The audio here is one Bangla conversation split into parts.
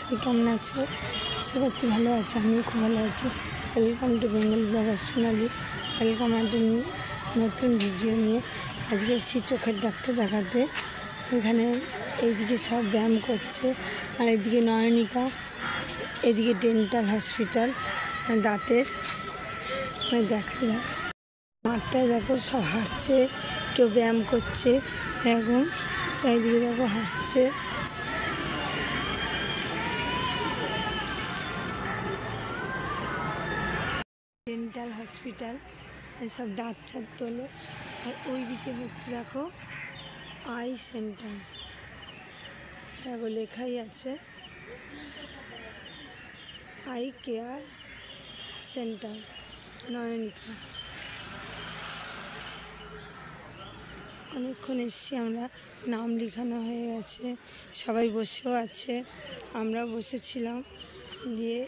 সবাই কেমন আছো? আশা করছি ভালো আছে, আমিও খুব ভালো আছি। Welcome to Bengal blogger Sonali. Welcome একটা নতুন ভিডিও নিয়ে। আজকে এসেছি চোখের ডাক্তার দেখাতে। এখানে এইদিকে সব ব্যায়াম করছে, আর এদিকে নয়নিকা, এদিকে ডেন্টাল হসপিটাল দাঁতের। দেখা যায় মাঠটায় দেখো সব হাঁটছে, কেউ ব্যায়াম করছে, এখন চারিদিকে দেখো হাঁটছে। ডেন্টাল হসপিটাল, সব দাঁত ছাদ তোলে। আর ওই দিকে হচ্ছে দেখো আই সেন্টার, দেখো লেখাই আছে আই কেয়ার সেন্টার নয়নিকা। অনেকক্ষণ এসছি আমরা, নাম লেখানো হয়ে গেছে, সবাই বসেও আছে, আমরা বসেছিলাম। দিয়ে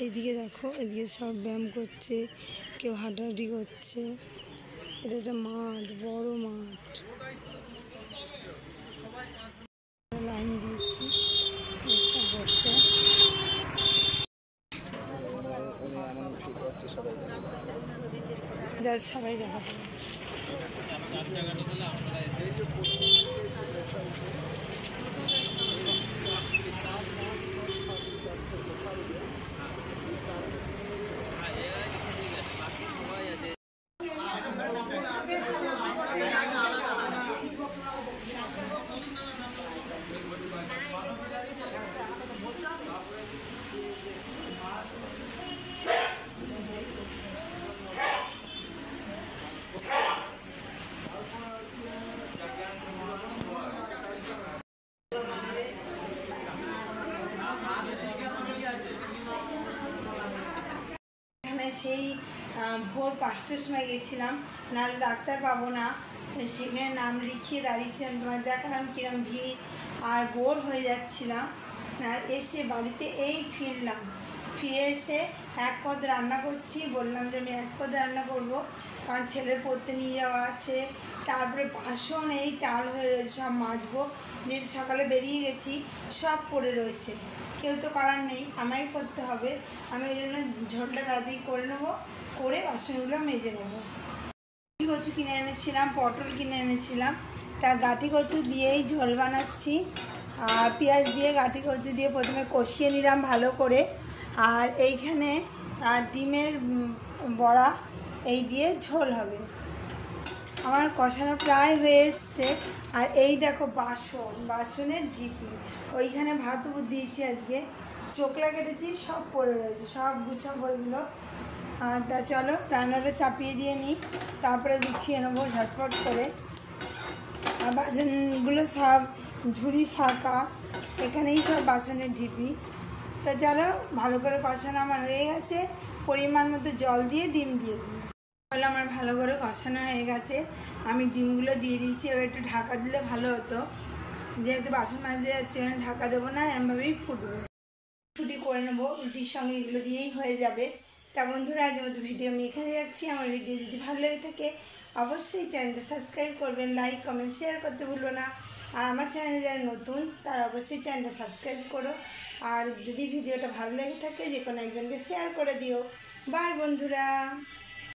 এইদিকে দেখো, এদিকে সব ব্যায়াম করছে, কেউ হাঁটাহাঁটি করছে। এটা একটা মাঠ, বড় মাঠ, লাইন দিয়েছি সব বসে। সবাই দেখাতে সেই ভোর 5টার সময় গেছিলাম, নাহলে ডাক্তার পাবো না। সেখানে নাম লিখিয়ে দাঁড়িয়েছিলাম, তোমার দেখালাম কিরম ভিড়, আর বোর হয়ে যাচ্ছিলাম। আর এসে বাড়িতে এই ফিরলাম, ফিরে এসে এক পদ রান্না করছি। বললাম যে আমি এক পদ রান্না করব, কারণ ছেলের পড়তে নিয়ে যাওয়া আছে। তারপরে বাসন এই টাল হয়ে রয়েছে, সব মাজবো। যেহেতু সকালে বেরিয়ে গেছি, সব পড়ে রয়েছে, কেউ তো করার নেই, আমায় করতে হবে। আমি ওই জন্য ঝোলটা তাড়াতাড়ি করে নেবো, করে বাসনগুলো মেজে নেবো। গাঁটি কচু কিনে এনেছিলাম, পটল কিনে এনেছিলাম, তা গাঁটি কচু দিয়েই ঝোল বানাচ্ছি। আর পেঁয়াজ দিয়ে গাঁটি কচু দিয়ে প্রথমে কষিয়ে নিলাম ভালো করে। আর এইখানে ডিমের বড়া, এই দিয়ে ঝোল হবে। আমার কষানো প্রায় হয়ে এসছে। আর এই দেখো বাসনের ঢিপি, ওইখানে ভাত দিয়েছি আজকে, চোখলা কেটেছি, সব পড়ে রয়েছে, সব গুছাবো ওইগুলো। তা চলো রান্নাটা চাপিয়ে দিয়ে নিই, তারপরে গুছিয়ে নেবো ঝটপট করে। আর বাসনগুলো সব ঝুড়ি ফাঁকা, এখানেই সব বাসনের ঢিপি। তো চলো, ভালো করে কষানো আমার হয়ে গেছে, পরিমাণ মতো জল দিয়ে ডিম দিয়ে দিই। তাহলে আমার ভালো করে কষানো হয়ে গেছে, আমি ডিমগুলো দিয়ে দিয়েছি। এবার একটু ঢাকা দিলে ভালো হতো, যেহেতু বাসন মাজতে যাচ্ছে, ঢাকা দেবো না, এরমভাবেই ফুটবে। ছুটি করে নেবো, রুটির সঙ্গে এগুলো দিয়েই হয়ে যাবে। তা বন্ধুরা, আজকের মতো ভিডিও আমি এখানে রাখছি। আমার ভিডিও যদি ভালো লেগে থাকে অবশ্যই চ্যানেলটা সাবস্ক্রাইব করবেন, লাইক কমেন্ট শেয়ার করতে ভুলো না। আর আমার চ্যানেলে যারা নতুন, তারা অবশ্যই চ্যানেলটা সাবস্ক্রাইব করো। আর যদি ভিডিওটা ভালো লেগে থাকে, যে কোনো একজনকে শেয়ার করে দিও। বাই বন্ধুরা।